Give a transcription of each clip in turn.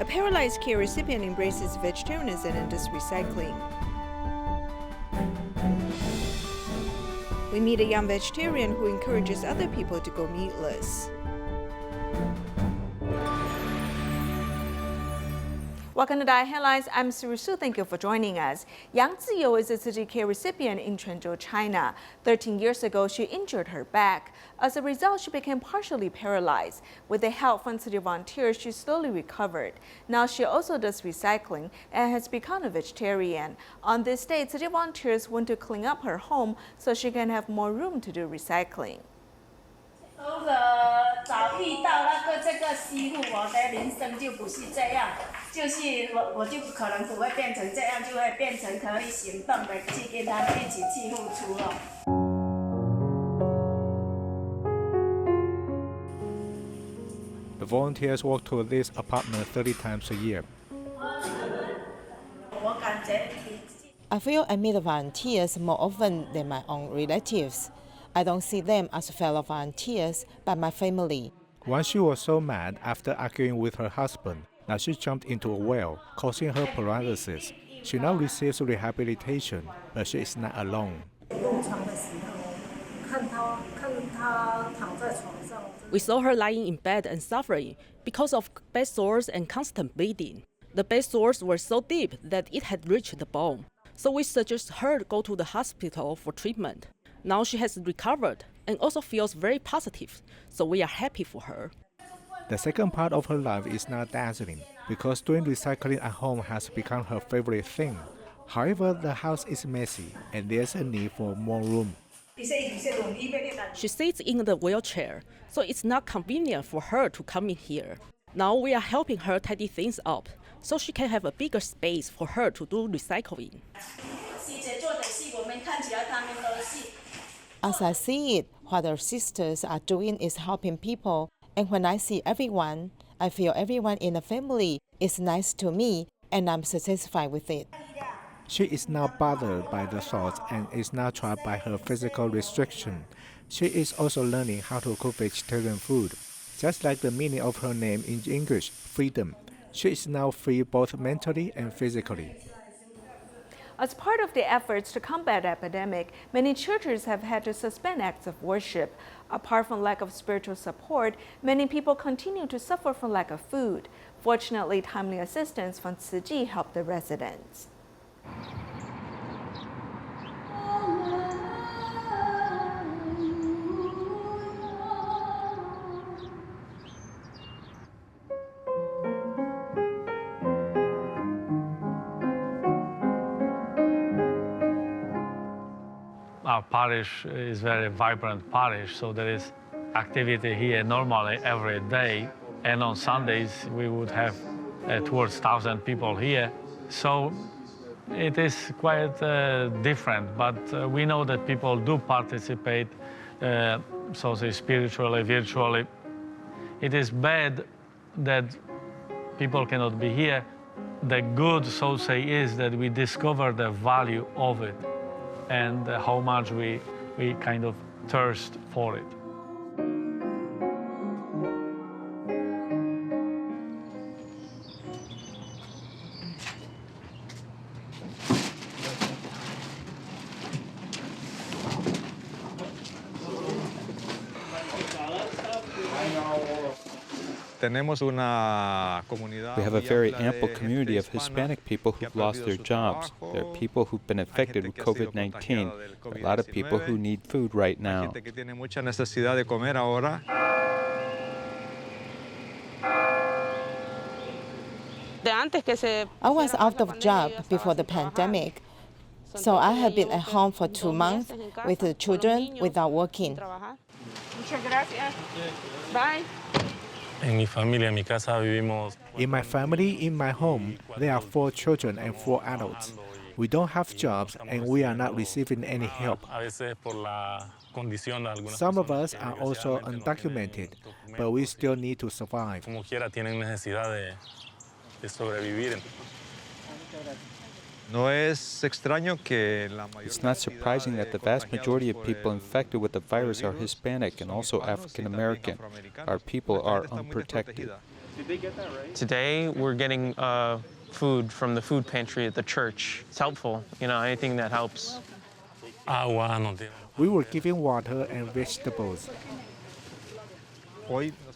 A paralyzed care recipient embraces vegetarianism and does recycling. We meet a young vegetarian who encourages other people to go meatless. Welcome to Diet Headlines. I'm Suru Su. Thank you for joining us. Yang Ziyu is a Tzu Chi care recipient in Quanzhou, China. 13 years ago, she injured her back. As a result, she became partially paralyzed. With the help from Tzu Chi volunteers, she slowly recovered. Now she also does recycling and has become a vegetarian. On this day, Tzu Chi volunteers want to clean up her home so she can have more room to do recycling. 早遇到那个这个师傅，我的人生就不是这样，就是我就可能不会变成这样，就会变成可以行动的，去跟他们一起去付出了。The volunteers walk to this apartment 30 times a year. I feel I meet the volunteers more often than my own relatives. I don't see them as fellow volunteers, but my family. Once she was so mad after arguing with her husband, now she jumped into a well, causing her paralysis. She now receives rehabilitation, but she is not alone. We saw her lying in bed and suffering because of bed sores and constant bleeding. The bed sores were so deep that it had reached the bone. So we suggested her to go to the hospital for treatment. Now she has recovered and also feels very positive, so we are happy for her. The second part of her life is not dazzling, because doing recycling at home has become her favorite thing. However, the house is messy and there's a need for more room. She sits in the wheelchair, so it's not convenient for her to come in here. Now we are helping her tidy things up, so she can have a bigger space for her to do recycling. As I see it, what our sisters are doing is helping people. And when I see everyone, I feel everyone in the family is nice to me, and I'm satisfied with it. She is not bothered by the thoughts and is not trapped by her physical restriction. She is also learning how to cook vegetarian food. Just like the meaning of her name in English, freedom. She is now free both mentally and physically. As part of the efforts to combat the epidemic, many churches have had to suspend acts of worship. Apart from lack of spiritual support, many people continue to suffer from lack of food. Fortunately, timely assistance from Tzu Chi helped the residents. Our parish is a very vibrant parish, so there is activity here normally every day. And on Sundays, we would have towards 1,000 people here. So it is quite different, but we know that people do participate, so say spiritually, virtually. It is bad that people cannot be here. The good, so say, is that we discover the value of it and how much we kind of thirst for it. We have a very ample community of Hispanic people who've lost their jobs. There are people who've been infected with COVID-19. A lot of people who need food right now. I was out of job before the pandemic, so I have been at home for 2 months with the children without working. Bye. In my family, in my home, there are 4 children and 4 adults. We don't have jobs and we are not receiving any help. Some of us are also undocumented, but we still need to survive. It's not surprising that the vast majority of people infected with the virus are Hispanic and also African American. Our people are unprotected. Today, we're getting food from the food pantry at the church. It's helpful, anything that helps. We were giving water and vegetables.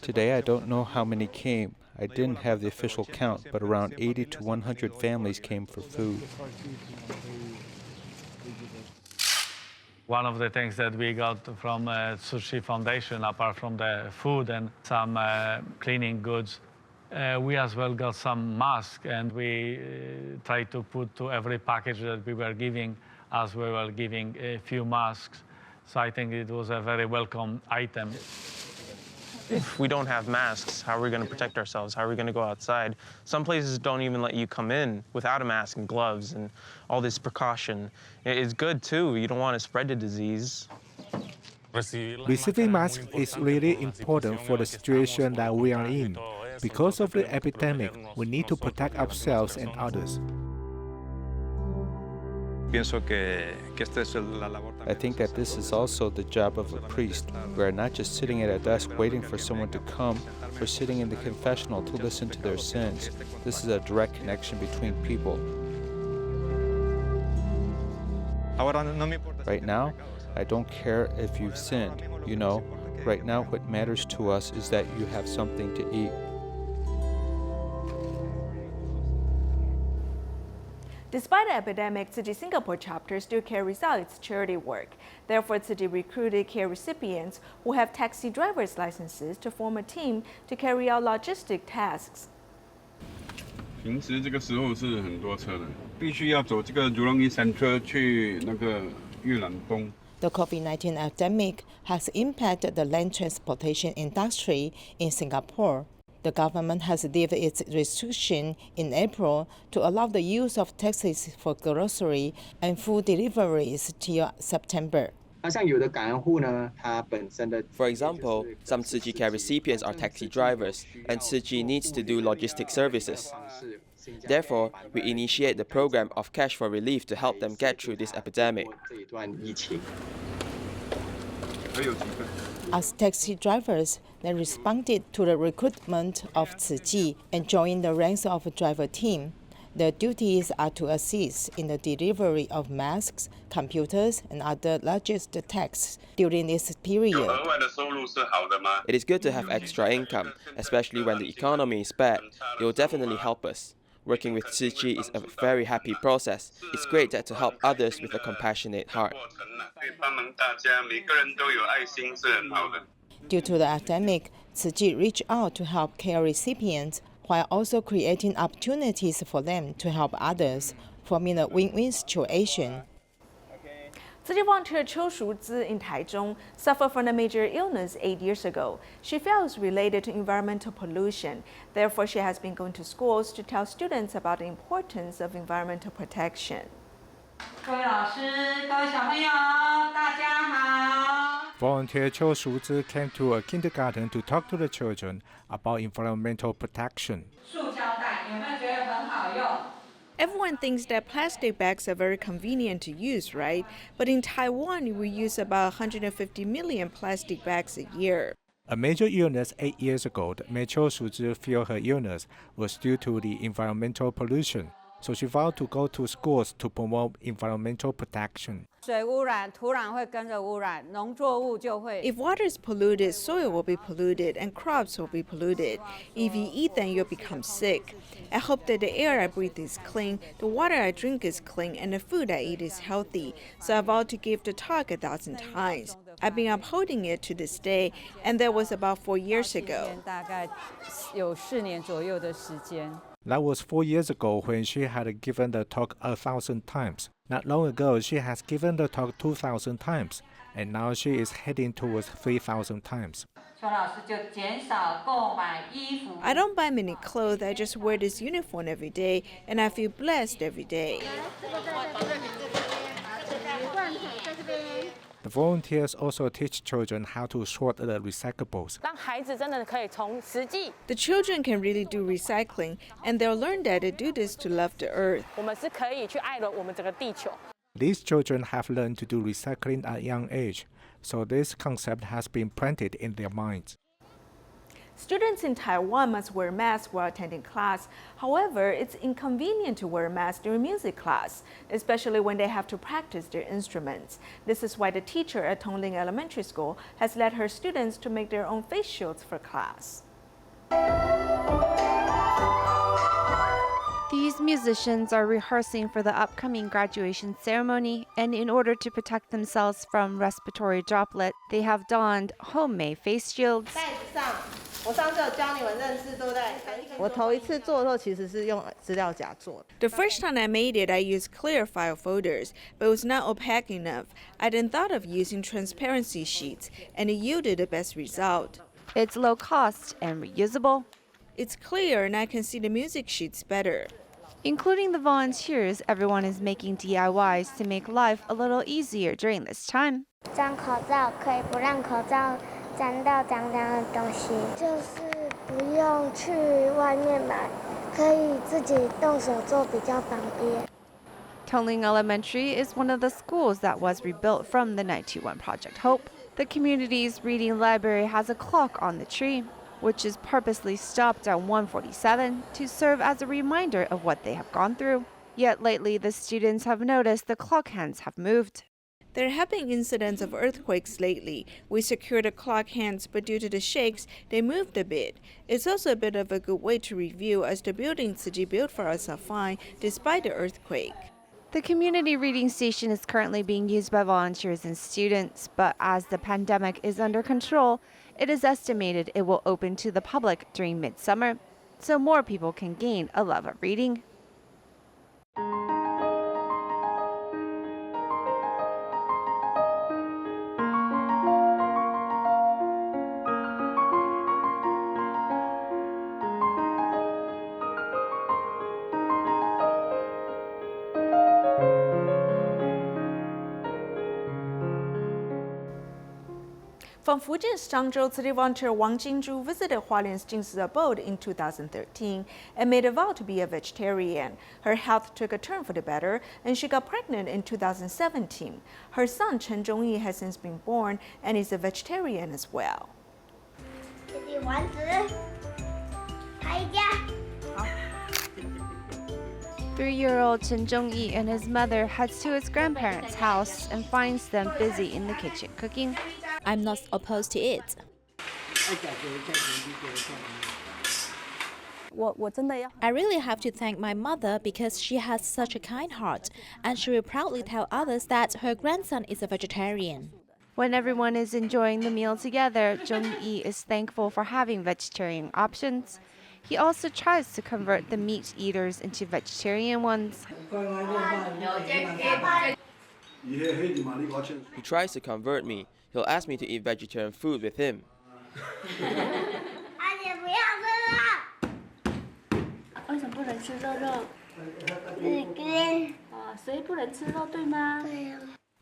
Today, I don't know how many came. I didn't have the official count, but around 80 to 100 families came for food. One of the things that we got from Tzu Chi Foundation, apart from the food and some cleaning goods, we as well got some masks, and we tried to put to every package that we were giving, as we were giving a few masks. So I think it was a very welcome item. If we don't have masks, how are we going to protect ourselves? How are we going to go outside? Some places don't even let you come in without a mask and gloves and all this precaution. It's good, too. You don't want to spread the disease. Receiving masks is really important for the situation that we are in. Because of the epidemic, we need to protect ourselves and others. I think that this is also the job of a priest. We are not just sitting at a desk waiting for someone to come. We're sitting in the confessional to listen to their sins. This is a direct connection between people. Right now, I don't care if you've sinned. Right now what matters to us is that you have something to eat. Despite the epidemic, Tzu Chi Singapore chapter still carries out its charity work. Therefore, Tzu Chi recruited care recipients who have taxi driver's licenses to form a team to carry out logistic tasks. 平时这个时候是很多车的，必须要走这个如龙一山车去那个越南东。 The COVID-19 epidemic has impacted the land transportation industry in Singapore. The government has lifted its restriction in April to allow the use of taxis for grocery and food deliveries till September. For example, some Tzu Chi care recipients are taxi drivers, and Tzu Chi needs to do logistic services. Therefore, we initiate the program of Cash for Relief to help them get through this epidemic. As taxi drivers, they responded to the recruitment of Tzu Chi and joined the ranks of a driver team. Their duties are to assist in the delivery of masks, computers, and other logistic tasks during this period. It is good to have extra income, especially when the economy is bad. It will definitely help us. Working with Tzu Chi is a very happy process. It's great to help others with a compassionate heart. Due to the epidemic, Tzu Chi reached out to help care recipients while also creating opportunities for them to help others, forming a win-win situation. Tzu Chi volunteer Qiu Shuzhi in Taichung suffered from a major illness 8 years ago. She feels related to environmental pollution. Therefore, she has been going to schools to tell students about the importance of environmental protection. Volunteer Tzu Chi came to a kindergarten to talk to the children about environmental protection. Everyone thinks that plastic bags are very convenient to use, right? But in Taiwan, we use about 150 million plastic bags a year. A major illness 8 years ago that made Tzu Chi feel her illness was due to the environmental pollution. So she vowed to go to schools to promote environmental protection. If water is polluted, soil will be polluted and crops will be polluted. If you eat them, you'll become sick. I hope that the air I breathe is clean, the water I drink is clean, and the food I eat is healthy. So I vowed to give the talk 1,000 times. I've been upholding it to this day, and that was about 4 years ago. That was 4 years ago when she had given the talk 1,000 times. Not long ago, she has given the talk 2,000 times, and now she is heading towards 3,000 times. I don't buy many clothes, I just wear this uniform every day, and I feel blessed every day. The volunteers also teach children how to sort the recyclables. The children can really do recycling, and they'll learn that they do this to love the earth. These children have learned to do recycling at a young age, so this concept has been planted in their minds. Students in Taiwan must wear masks while attending class. However, it's inconvenient to wear a mask during music class, especially when they have to practice their instruments. This is why the teacher at Tongling Elementary School has led her students to make their own face shields for class. These musicians are rehearsing for the upcoming graduation ceremony, and in order to protect themselves from respiratory droplets, they have donned homemade face shields. The first time I made it, I used clear file folders, but it was not opaque enough. I then thought of using transparency sheets, and it yielded the best result. It's low cost and reusable. It's clear and I can see the music sheets better. Including the volunteers, everyone is making DIYs to make life a little easier during this time. Tongling Elementary is one of the schools that was rebuilt from the 921 Project Hope. The community's reading library has a clock on the tree, which is purposely stopped at 1:47 to serve as a reminder of what they have gone through. Yet lately, the students have noticed the clock hands have moved. There have been incidents of earthquakes lately. We secured the clock hands, but due to the shakes, they moved a bit. It's also a bit of a good way to review, as the buildings Tzu Chi built for us are fine despite the earthquake. The community reading station is currently being used by volunteers and students, but as the pandemic is under control, it is estimated it will open to the public during midsummer, so more people can gain a love of reading. From Fujian's Zhangzhou, city volunteer Wang Jingzhu visited Hualien's Jingsi abode in 2013 and made a vow to be a vegetarian. Her health took a turn for the better, and she got pregnant in 2017. Her son Chen Zhongyi has since been born and is a vegetarian as well. 3-year-old Chen Zhongyi and his mother heads to his grandparents' house and finds them busy in the kitchen cooking. I'm not opposed to it. I really have to thank my mother because she has such a kind heart, and she will proudly tell others that her grandson is a vegetarian. When everyone is enjoying the meal together, Zhongyi is thankful for having vegetarian options. He also tries to convert the meat eaters into vegetarian ones. He tries to convert me. He'll ask me to eat vegetarian food with him.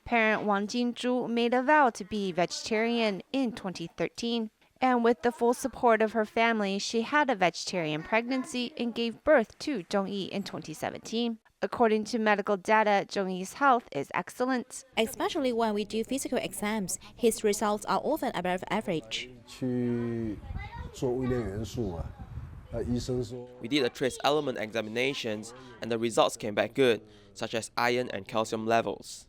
Parent Wang Jingzhu made a vow to be vegetarian in 2013. And with the full support of her family, she had a vegetarian pregnancy and gave birth to Zhongyi in 2017. According to medical data, Zhongyi's health is excellent. Especially when we do physical exams, his results are often above average. We did a trace element examinations and the results came back good, such as iron and calcium levels.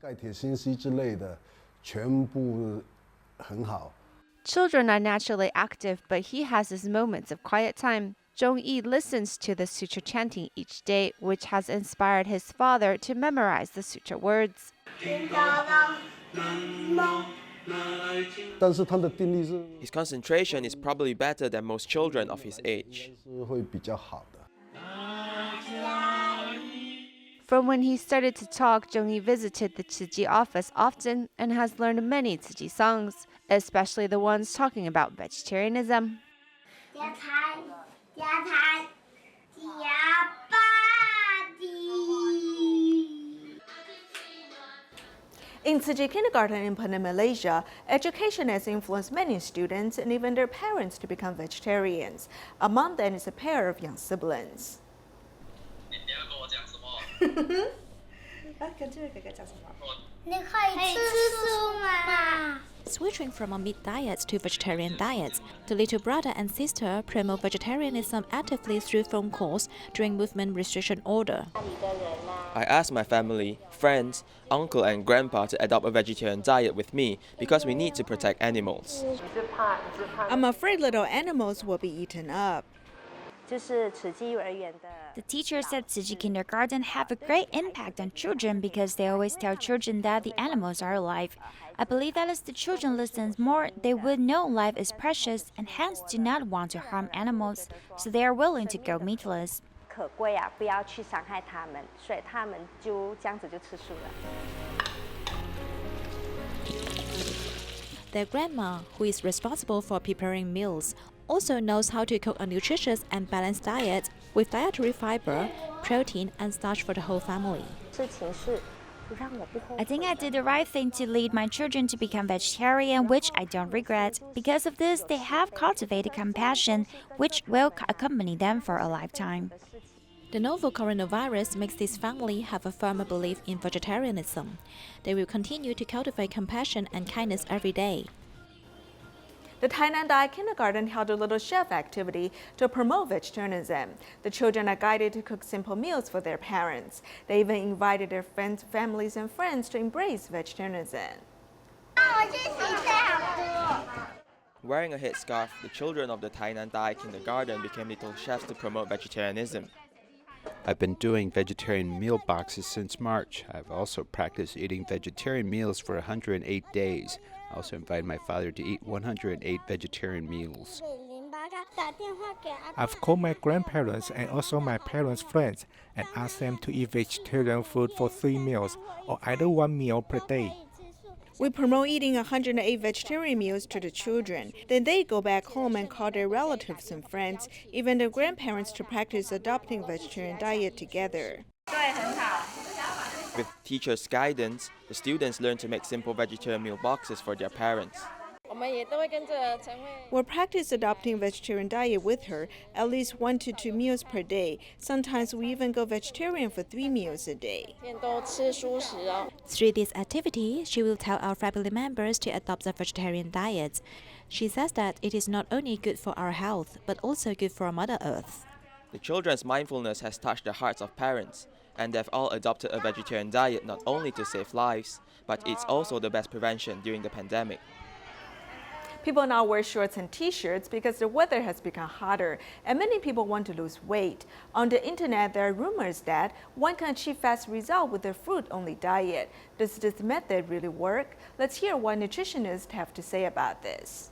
Children are naturally active, but he has his moments of quiet time. Zhongyi listens to the sutra chanting each day, which has inspired his father to memorize the sutra words. His concentration is probably better than most children of his age. From when he started to talk, Zhongyi visited the Tzu Chi office often and has learned many Tzu Chi songs, especially the ones talking about vegetarianism. In Tzu Chi kindergarten in Penang, Malaysia, education has influenced many students and even their parents to become vegetarians. Among them is a pair of young siblings. Switching from a meat diet to vegetarian diets, the little brother and sister promote vegetarianism actively through phone calls during movement restriction order. I asked my family, friends, uncle and grandpa to adopt a vegetarian diet with me because we need to protect animals. I'm afraid little animals will be eaten up. The teacher said Tzu Chi kindergarten have a great impact on children because they always tell children that the animals are alive. I believe that as the children listen more, they would know life is precious and hence do not want to harm animals, so they are willing to go meatless. Their grandma, who is responsible for preparing meals, also knows how to cook a nutritious and balanced diet with dietary fiber, protein, and starch for the whole family. I think I did the right thing to lead my children to become vegetarian, which I don't regret. Because of this, they have cultivated compassion, which will accompany them for a lifetime. The novel coronavirus makes this family have a firmer belief in vegetarianism. They will continue to cultivate compassion and kindness every day. The Tainan Dai Kindergarten held a little chef activity to promote vegetarianism. The children are guided to cook simple meals for their parents. They even invited their friends, families, and friends to embrace vegetarianism. Wearing a headscarf, the children of the Tainan Dai Kindergarten became little chefs to promote vegetarianism. I've been doing vegetarian meal boxes since March. I've also practiced eating vegetarian meals for 108 days. I also invited my father to eat 108 vegetarian meals. I've called my grandparents and also my parents' friends and asked them to eat vegetarian food for 3 meals or either 1 meal per day. We promote eating 108 vegetarian meals to the children. Then they go back home and call their relatives and friends, even their grandparents, to practice adopting vegetarian diet together. With teachers' guidance, the students learn to make simple vegetarian meal boxes for their parents. We'll practice adopting vegetarian diet with her, at least 1 to 2 meals per day. Sometimes we even go vegetarian for 3 meals a day. Through this activity, she will tell our family members to adopt a vegetarian diet. She says that it is not only good for our health, but also good for Mother Earth. The children's mindfulness has touched the hearts of parents, and they've all adopted a vegetarian diet not only to save lives, but it's also the best prevention during the pandemic. People now wear shorts and t-shirts because the weather has become hotter and many people want to lose weight. On the internet, there are rumors that one can achieve fast results with a fruit-only diet. Does this method really work? Let's hear what nutritionists have to say about this.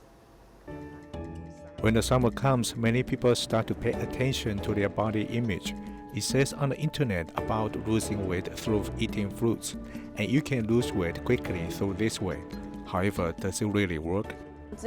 When the summer comes, many people start to pay attention to their body image. It says on the internet about losing weight through eating fruits, and you can lose weight quickly through this way. However, does it really work? If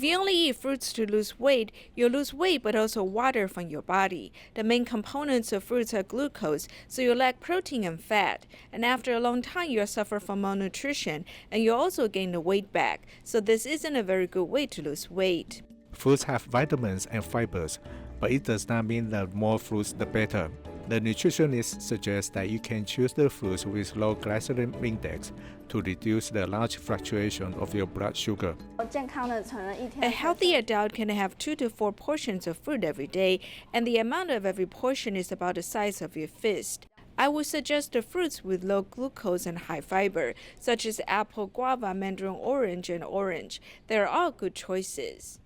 you only eat fruits to lose weight, you'll lose weight but also water from your body. The main components of fruits are glucose, so you lack protein and fat. And after a long time, you'll suffer from malnutrition, and you'll also gain the weight back. So this isn't a very good way to lose weight. Fruits have vitamins and fibers, but it does not mean that more fruits the better. The nutritionist suggests that you can choose the fruits with low glycemic index to reduce the large fluctuation of your blood sugar. A healthy adult can have 2 to 4 portions of fruit every day, and the amount of every portion is about the size of your fist. I would suggest the fruits with low glucose and high fiber, such as apple, guava, mandarin orange, and orange. They are all good choices.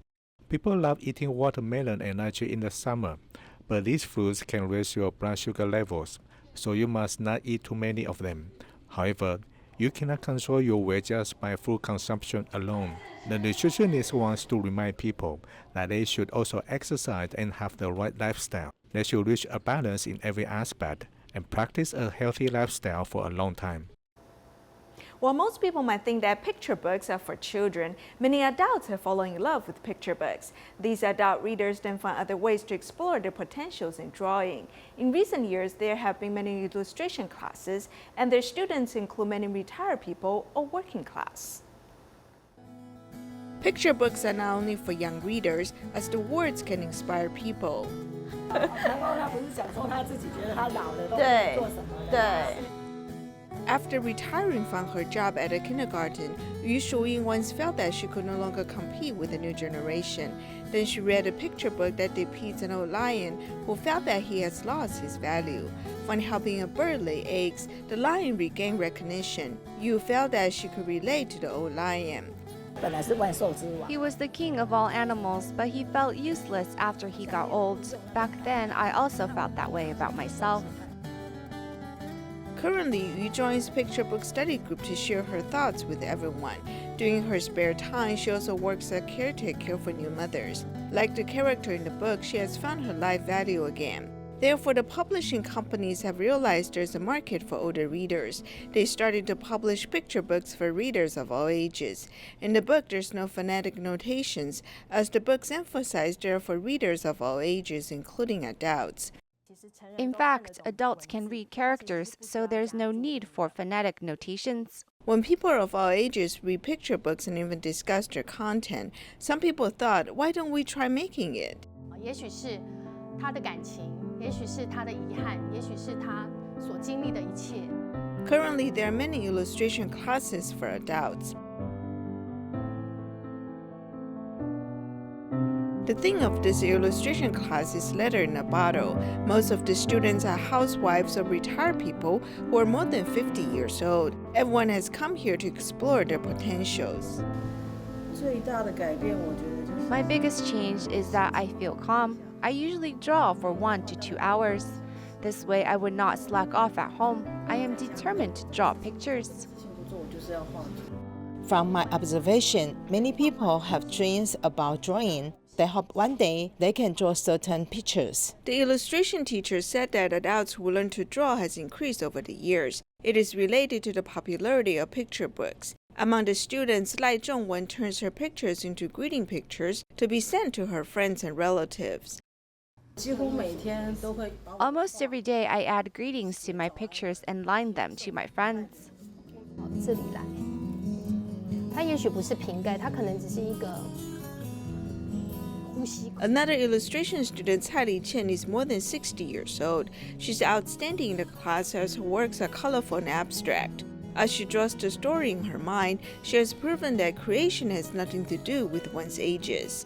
People love eating watermelon and lychee in the summer, but these fruits can raise your blood sugar levels, so you must not eat too many of them. However, you cannot control your weight just by fruit consumption alone. The nutritionist wants to remind people that they should also exercise and have the right lifestyle. They should reach a balance in every aspect and practice a healthy lifestyle for a long time. While most people might think that picture books are for children, many adults have fallen in love with picture books. These adult readers then find other ways to explore their potentials in drawing. In recent years, there have been many illustration classes, and their students include many retired people or working class. Picture books are not only for young readers, as the words can inspire people. After retiring from her job at a kindergarten, Yu Shuying once felt that she could no longer compete with the new generation. Then she read a picture book that depicts an old lion who felt that he has lost his value. When helping a bird lay eggs, the lion regained recognition. Yu felt that she could relate to the old lion. He was the king of all animals, but he felt useless after he got old. Back then, I also felt that way about myself. Currently, Yu joins picture book study group to share her thoughts with everyone. During her spare time, she also works as a caretaker for new mothers. Like the character in the book, she has found her life value again. Therefore, the publishing companies have realized there's a market for older readers. They started to publish picture books for readers of all ages. In the book, there's no phonetic notations, as the books emphasize they're for readers of all ages, including adults. In fact, adults can read characters, so there's no need for phonetic notations. When people of all ages read picture books and even discuss their content, some people thought, why don't we try making it? Currently, there are many illustration classes for adults. The theme of this illustration class is letter in a bottle. Most of the students are housewives or retired people who are more than 50 years old. Everyone has come here to explore their potentials. My biggest change is that I feel calm. I usually draw for 1 to 2 hours. This way I would not slack off at home. I am determined to draw pictures. From my observation, many people have dreams about drawing. They hope one day they can draw certain pictures. The illustration teacher said that adults who learn to draw has increased over the years. It is related to the popularity of picture books. Among the students, Lai Zhongwen turns her pictures into greeting pictures to be sent to her friends and relatives. Almost every day I add greetings to my pictures and line them to my friends. Another illustration student, Cai Li Qian, is more than 60 years old. She's outstanding in the class as her works are colorful and abstract. As she draws the story in her mind, she has proven that creation has nothing to do with one's ages.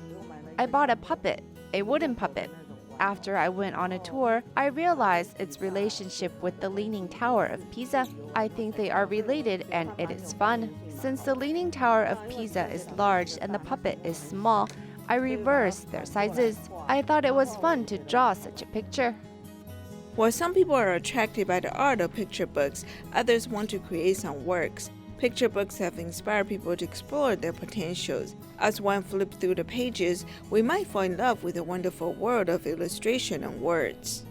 I bought a puppet, a wooden puppet. After I went on a tour, I realized its relationship with the Leaning Tower of Pisa. I think they are related and it is fun. Since the Leaning Tower of Pisa is large and the puppet is small, I reversed their sizes. I thought it was fun to draw such a picture. While some people are attracted by the art of picture books, others want to create some works. Picture books have inspired people to explore their potentials. As one flips through the pages, we might fall in love with the wonderful world of illustration and words.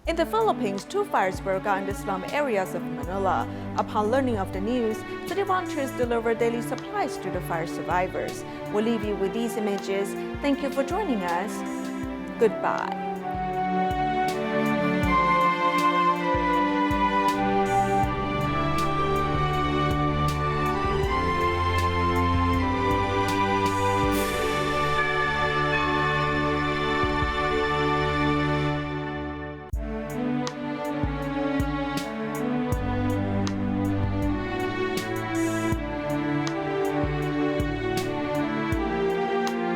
In the Philippines, 2 fires broke out in the slum areas of Manila. Upon learning of the news, city volunteers deliver daily supplies to the fire survivors. We'll leave you with these images. Thank you for joining us. Goodbye.